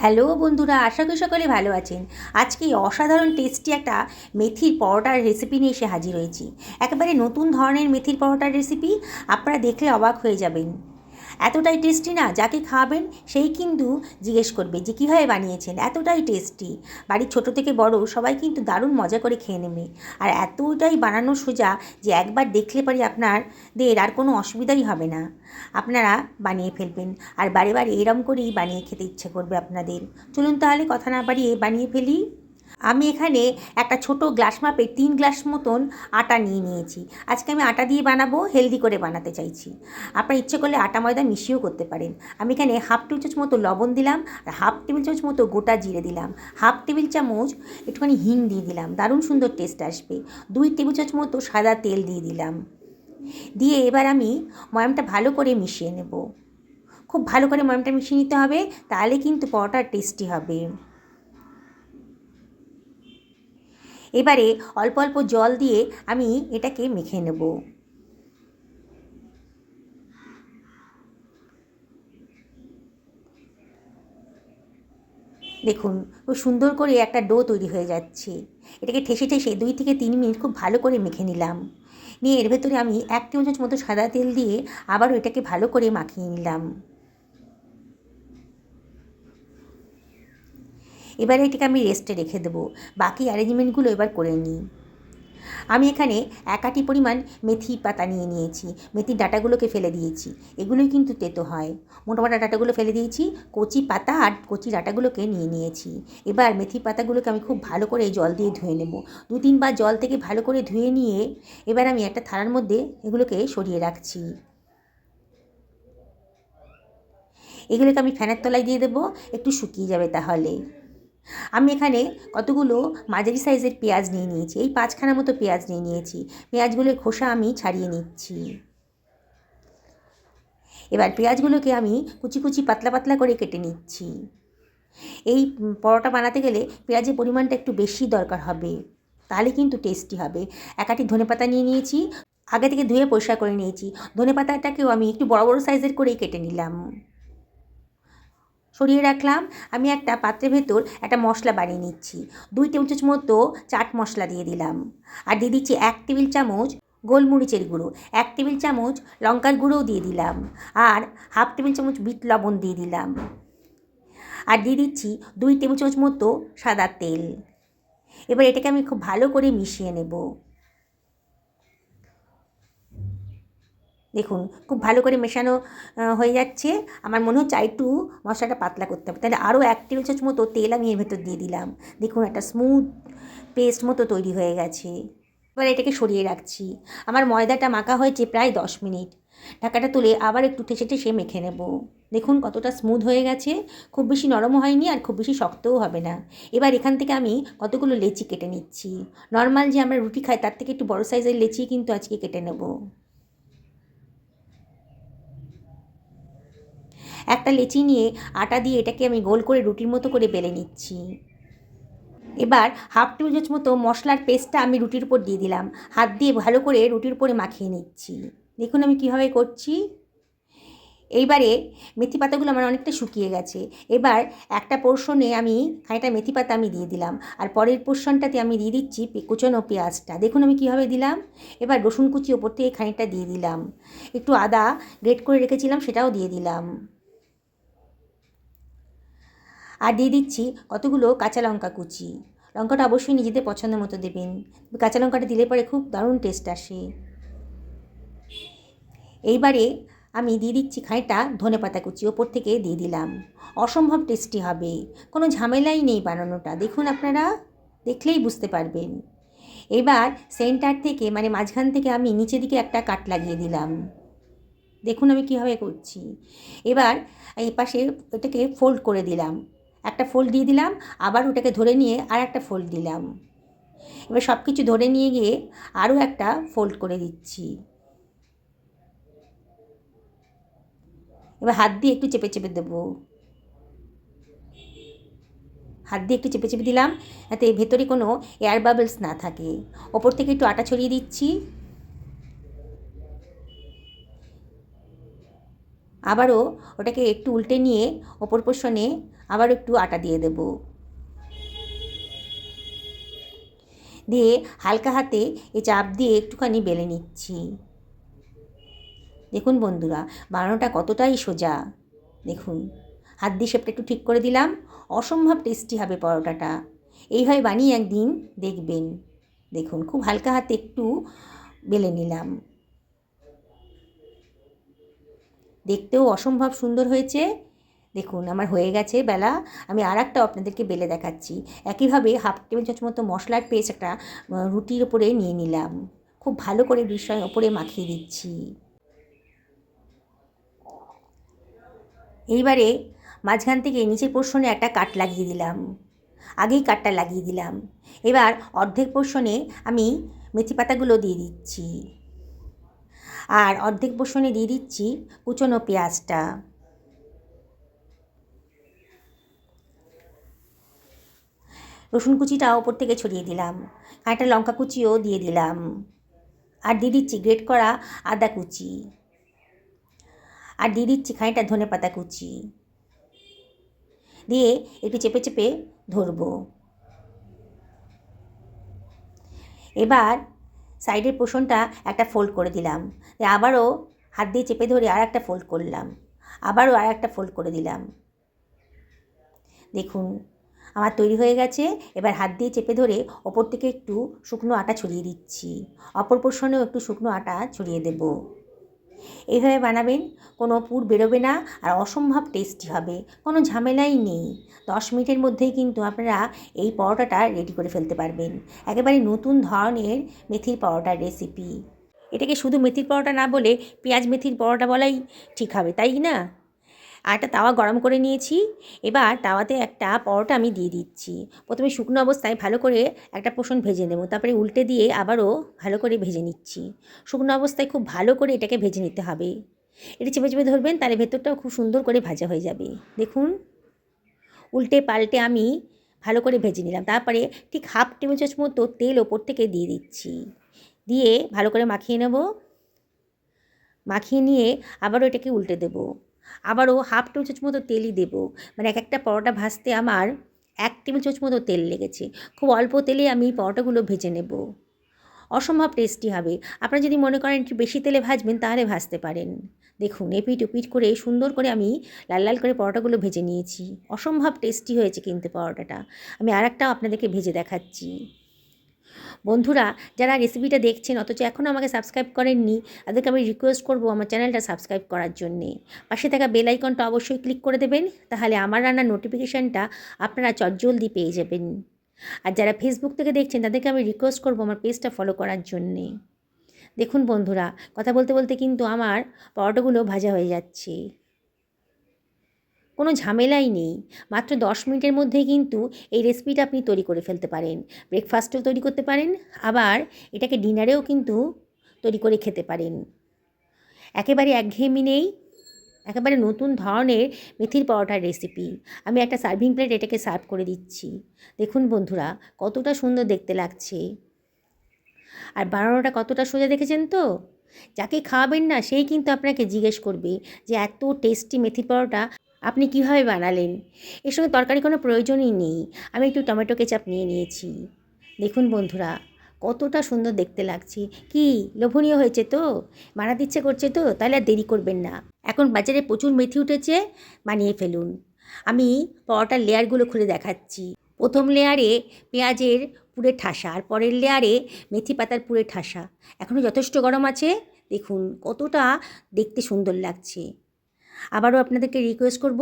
Hello বন্ধুরা, আশা করি সকলে ভালো আছেন। আজকে অসাধারণ টেস্টি একটা মেথির পরোটার রেসিপি নিয়ে এসে হাজির হয়েছি। একেবারে নতুন ধরনের মেথির পরোটার রেসিপি, আপনারা দেখলে অবাক হয়ে যাবেন। এতটাই টেস্টি না, যাকে খাওয়াবেন সেই কিন্তু জিজ্ঞেস করবে যে কীভাবে বানিয়েছেন। এতটাই টেস্টি, বাড়ির ছোট থেকে বড় সবাই কিন্তু দারুণ মজা করে খেয়ে নেবে। আর এতটাই বানানো সোজা যে একবার দেখলে পরে আপনাদের আর কোনো অসুবিধাই হবে না, আপনারা বানিয়ে ফেলবেন। আর বারে বারে এরম করেই বানিয়ে খেতে ইচ্ছে করবে আপনাদের। চলুন তাহলে কথা না বাড়িয়ে বানিয়ে ফেলি। আমি এখানে একটা ছোট গ্লাস মাপে 3 গ্লাস মতন আটা নিয়ে নিয়েছি। আজকে আমি আটা দিয়ে বানাবো, হেলদি করে বানাতে চাইছি। আপনার ইচ্ছে করলে আটা ময়দা মিশিয়েও করতে পারেন। আমি এখানে হাফ টেবিল চামচ মতো লবণ দিলাম, আর হাফ টেবিল চামচ মতো গোটা জিরে দিলাম, হাফ টেবিল চামচ একটুখানি হিং দিয়ে দিলাম, দারুণ সুন্দর টেস্ট আসবে। 2 টেবিল চামচ মতো সাদা তেল দিয়ে দিলাম। দিয়ে এবার আমি ময়ামটা ভালো করে মিশিয়ে নেব। খুব ভালো করে ময়ামটা মিশিয়ে নিতে হবে, তাহলে কিন্তু পরোটা টেস্টি হবে। এবারে অল্প অল্প জল দিয়ে আমি এটাকে মেখে নেব। দেখুন, খুব সুন্দর করে একটা ডো তৈরি হয়ে যাচ্ছে। এটাকে ঠেসে ঠেসে 2 থেকে 3 মিনিট খুব ভালো করে মেখে নিলাম। নিয়ে এর ভেতরে আমি 1 টেবিল চামচ মতো সাদা তেল দিয়ে আবারও এটাকে ভালো করে মাখিয়ে নিলাম। এবারে এটাকে আমি রেস্টে রেখে দেবো। বাকি অ্যারেঞ্জমেন্টগুলো এবার করে নিই। আমি এখানে 1 আঁটি পরিমাণ মেথি পাতা নিয়ে নিয়েছি। মেথির ডাঁটাগুলোকে ফেলে দিয়েছি, এগুলোই কিন্তু তেতো হয়। মোটা মোটা ডাঁটাগুলো ফেলে দিয়েছি, কচি পাতা আর কচি ডাঁটাগুলোকে নিয়ে নিয়েছি। এবার মেথি পাতাগুলোকে আমি খুব ভালো করে জল দিয়ে ধুয়ে নেব। 2-3 বার জল থেকে ভালো করে ধুয়ে নিয়ে এবার আমি একটা থালার মধ্যে এগুলোকে সরিয়ে রাখছি। এগুলোকে আমি ফ্যানের তলায় দিয়ে দেবো, একটু শুকিয়ে যাবে তাহলে। আমি এখানে কতগুলো মাঝারি সাইজের পেঁয়াজ নিয়ে নিয়েছি। এই 5খানা মতো পেঁয়াজ নিয়ে নিয়েছি। পেঁয়াজগুলোর খোসা আমি ছাড়িয়ে নিচ্ছি। এবার পেঁয়াজগুলোকে আমি কুচি কুচি পাতলা পাতলা করে কেটে নিচ্ছি। এই পরোটা বানাতে গেলে পেঁয়াজের পরিমাণটা একটু বেশি দরকার হবে, তাহলে কিন্তু টেস্টি হবে। 1 আঁটি ধনেপাতা নিয়ে নিয়েছি, আগে থেকে ধুয়ে পরিষ্কার করে নিয়েছি। ধনেপাতাটাকেও আমি একটু বড় বড় সাইজের করেই কেটে নিলাম, সরিয়ে রাখলাম। আমি একটা পাত্রের ভেতর একটা মশলা বানিয়ে নিচ্ছি। 2 টেবিল চামচ মতো চাট মশলা দিয়ে দিলাম, আর দিয়ে দিচ্ছি 1 টেবিল চামচ গোলমরিচের গুঁড়ো, 1 টেবিল চামচ লঙ্কার গুঁড়োও দিয়ে দিলাম, আর হাফ টেবিল চামচ বিট লবণ দিয়ে দিলাম, আর দিয়ে দিচ্ছি 2 টেবিল চামচ মতো সাদা তেল। এবার এটাকে আমি খুব ভালো করে মিশিয়ে নেব। দেখুন, খুব ভালো করে মেশানো হয়ে যাচ্ছে। আমার মনে হচ্ছে একটু মশলাটা পাতলা করতে হবে, তাহলে আরও 1 টেবিল চামচ মতো তেল আমি এর ভেতর দিয়ে দিলাম। দেখুন, একটা স্মুথ পেস্ট মতো তৈরি হয়ে গেছে। এবার এটাকে সরিয়ে রাখছি। আমার ময়দাটা মাখা হয়েছে প্রায় 10 মিনিট। ঢাকাটা তুলে আবার একটু ঠেসে ঠেসে মেখে নেব। দেখুন কতটা স্মুথ হয়ে গেছে, খুব বেশি নরমও হয়নি আর খুব বেশি শক্তও হবে না। এবার এখান থেকে আমি কতগুলো লেচি কেটে নিচ্ছি। নর্মাল যে আমরা রুটি খাই তার থেকে একটু বড় সাইজের লেচি কিন্তু আজকে কেটে নেব। একটা লেচি নিয়ে আটা দিয়ে এটাকে আমি গোল করে রুটির মতো করে বেলে নিচ্ছি। এবার হাফ টেবিল চামচ মতো মশলার পেস্টটা আমি রুটির উপর দিয়ে দিলাম। হাত দিয়ে ভালো করে রুটির উপরে মাখিয়ে নিচ্ছি। দেখুন আমি কীভাবে করছি। এইবারে মেথি পাতাগুলো আমার অনেকটা শুকিয়ে গেছে। এবার একটা পোর্শনে আমি খানিকটা মেথি পাতা আমি দিয়ে দিলাম, আর পরের পোর্শনটাতে আমি দিয়ে দিচ্ছি কুচানো পেঁয়াজটা। দেখুন আমি কীভাবে দিলাম। এবার রসুন কুচি ওপর থেকে খানিকটা দিয়ে দিলাম, একটু আদা গ্রেট করে রেখেছিলাম সেটাও দিয়ে দিলাম, আর দিয়ে দিচ্ছি কতগুলো কাঁচা লঙ্কা কুচি। লঙ্কাটা অবশ্যই নিজেদের পছন্দ মতো দেবেন, কাঁচা লঙ্কাটা দিলে পরে খুব দারুণ টেস্ট আসে। এইবারে আমি দিয়ে দিচ্ছি খানিকটা ধনেপাতা কুচি ওপর থেকে দিয়ে দিলাম। অসম্ভব টেস্টি হবে, কোনো ঝামেলাই নেই বানানোটা। দেখুন আপনারা দেখলেই বুঝতে পারবেন। এবার সেন্টার থেকে মানে মাঝখান থেকে আমি নিচের দিকে একটা কাট লাগিয়ে দিলাম। দেখুন আমি কীভাবে করছি। এবার এই পাশে এটাকে ফোল্ড করে দিলাম, একটা ফোল্ড দিয়ে দিলাম, আবার ওটাকে ধরে নিয়ে আর একটা ফোল্ড দিলাম। এবার সব কিছু ধরে নিয়ে গিয়ে আরও একটা ফোল্ড করে দিচ্ছি। এবার হাত দিয়ে একটু চেপে চেপে দেবো, হাত দিয়ে একটু চেপে চেপে দিলাম যাতে ভেতরে কোনো এয়ার বাবলস না থাকে। ওপর থেকে একটু আটা ছড়িয়ে দিচ্ছি, আবারও ওটাকে একটু উল্টে নিয়ে ওপর পোর্শনে আবার একটু আটা দিয়ে দেব, দিয়ে হালকা হাতে এই চাপ দিয়ে একটুখানি বেলে নিচ্ছি। দেখুন বন্ধুরা, বানানোটা কতটাই সোজা। দেখুন, হাত দিয়ে শেপটা একটু ঠিক করে দিলাম। অসম্ভব টেস্টি হবে পরোটাটা। এইভাবে বানিয়ে একদিন দেখবেন। দেখুন, খুব হালকা হাতে একটু বেলে নিলাম। দেখতেও অসম্ভব সুন্দর হয়েছে। দেখুন, আমার হয়ে গেছে বেলা। আমি আর একটা আপনাদেরকে বেলে দেখাচ্ছি। একইভাবে হাফ টেবিল চামচ মতো মশলার পেস্ট একটা রুটির ওপরে নিয়ে নিলাম। খুব ভালো করে ডিশের ওপরে মাখিয়ে দিচ্ছি। এইবারে মাঝখান থেকে নিচের পোর্শনে একটা কাট লাগিয়ে দিলাম। আগেই কাটটা লাগিয়ে দিলাম। এবার অর্ধেক পোর্শনে আমি মেথি পাতাগুলো দিয়ে দিচ্ছি, আর অর্ধেক পোর্শনে দিয়ে দিচ্ছি কুচনো পেঁয়াজটা। রসুন কুচিটা ওপর থেকে ছড়িয়ে দিলাম। খানিকটা লঙ্কা কুচিও দিয়ে দিলাম, আর দিয়ে দিচ্ছি গ্রেট করা আদা কুচি, আর দিয়ে দিচ্ছি খানিকটা ধনেপাতা কুচি। দিয়ে একটু চেপে চেপে ধরবো। এবার সাইডের পোর্শনটা একটা ফোল্ড করে দিলাম। আবারও হাত দিয়ে চেপে ধরে আর একটা ফোল্ড করলাম, আবারও আর একটা ফোল্ড করে দিলাম। দেখুন, আমার তৈরি হয়ে গেছে। এবার হাত দিয়ে চেপে ধরে ওপর থেকে একটু শুকনো আটা ছড়িয়ে দিচ্ছি। অপর পোর্শনেও একটু শুকনো আটা ছড়িয়ে দেব। এইভাবে বানাবেন, কোনো পুর বেরোবে না, আর অসম্ভব টেস্টি হবে। কোনো ঝামেলাই নেই। 10 মিনিটের মধ্যেই কিন্তু আপনারা এই পরোটাটা রেডি করে ফেলতে পারবেন। একেবারে নতুন ধরনের মেথির পরোটার রেসিপি। এটাকে শুধু মেথির পরোটা না বলে পেঁয়াজ মেথির পরোটা বলাই ঠিক হবে, তাই না? আর একটা তাওয়া গরম করে নিয়েছি। এবার তাওয়াতে একটা পরোটা আমি দিয়ে দিচ্ছি। প্রথমে শুকনো অবস্থায় ভালো করে একটা পোর্শন ভেজে নেব, তারপরে উল্টে দিয়ে আবারও ভালো করে ভেজে নিচ্ছি। শুকনো অবস্থায় খুব ভালো করে এটাকে ভেজে নিতে হবে। এটা চেপে চেপে ধরবেন, তাহলে ভেতরটাও খুব সুন্দর করে ভাজা হয়ে যাবে। দেখুন, উল্টে পাল্টে আমি ভালো করে ভেজে নিলাম। তারপরে ঠিক হাফ টেবিল চামচ মতো তেল ওপর থেকে দিয়ে দিচ্ছি। দিয়ে ভালো করে মাখিয়ে নেব। মাখিয়ে নিয়ে আবারও এটাকে উল্টে দেব। আবারও হাফ টেবিল চামচ মতো তেলই দেবো। মানে এক একটা পরোটা ভাজতে আমার 1 টেবিল চামচ মতো তেল লেগেছে। খুব অল্প তেলে আমি পরোটাগুলো ভেজে নেব। অসম্ভব টেস্টি হবে। আপনারা যদি মনে করেন একটু বেশি তেলে ভাজবেন, তাহলে ভাজতে পারেন। দেখুন, এপিট ওপিট করে সুন্দর করে আমি লাল লাল করে পরোটাগুলো ভেজে নিয়েছি। অসম্ভব টেস্টি হয়েছে কিন্তু পরোটাটা। আমি আর একটাও আপনাদেরকে ভেজে দেখাচ্ছি। বন্ধুরা, যারা রেসিপিটা দেখছেন অথচ এখনও আমাকে সাবস্ক্রাইব করেননি, তাদেরকে আমি রিকোয়েস্ট করব আমার চ্যানেলটা সাবস্ক্রাইব করার জন্যে। পাশে থাকা বেল আইকনটা অবশ্যই ক্লিক করে দেবেন, তাহলে আমার রান্নার নোটিফিকেশানটা আপনারা চটজলদি পেয়ে যাবেন। আর যারা ফেসবুক থেকে দেখছেন তাদেরকে আমি রিকোয়েস্ট করব আমার পেজটা ফলো করার জন্যে। দেখুন বন্ধুরা, কথা বলতে বলতে কিন্তু আমার পরোটাগুলো ভাজা হয়ে যাচ্ছে। কোনো ঝামেলাই নেই। মাত্র 10 মিনিটের মধ্যেই কিন্তু এই রেসিপিটা আপনি তৈরি করে ফেলতে পারেন। ব্রেকফাস্টেও তৈরি করতে পারেন, আবার এটাকে ডিনারেও কিন্তু তৈরি করে খেতে পারেন। একেবারে একঘেয়েমি নেই, একেবারে নতুন ধরনের মেথির পরোটার রেসিপি। আমি একটা সার্ভিং প্লেট এটাকে সার্ভ করে দিচ্ছি। দেখুন বন্ধুরা, কতটা সুন্দর দেখতে লাগছে, আর বানানোটা কতটা সোজা দেখেছেন তো? যাকে খাওয়াবেন না সেই কিন্তু আপনাকে জিজ্ঞেস করবে যে এত টেস্টি মেথি পরোটা আপনি কীভাবে বানালেন। এর সঙ্গে তরকারি কোনো প্রয়োজনই নেই। আমি একটু টমেটো কেচাপ নিয়ে নিয়েছি। দেখুন বন্ধুরা, কতটা সুন্দর দেখতে লাগছে। কি লোভনীয় হয়েছে তো? বানাতে ইচ্ছে করছে তো? তাহলে আর দেরি করবেন না। এখন বাজারে প্রচুর মেথি উঠেছে, বানিয়ে ফেলুন। আমি পরোটার লেয়ারগুলো খুলে দেখাচ্ছি। প্রথম লেয়ারে পেঁয়াজের পুরে ঠাসা, আর পরের লেয়ারে মেথি পাতার পুরে ঠাসা। এখনও যথেষ্ট গরম আছে। দেখুন কতটা দেখতে সুন্দর লাগছে। আবারও আপনাদেরকে রিকোয়েস্ট করব,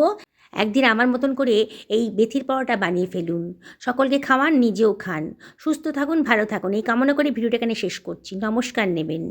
একদিন আমার মতন করে এই মেথির পরোটা বানিয়ে ফেলুন। সকলকে খাওয়ান, নিজেও খান। সুস্থ থাকুন, ভালো থাকুন, এই কামনা করে ভিডিওটা এখানে শেষ করছি। নমস্কার নেবেন।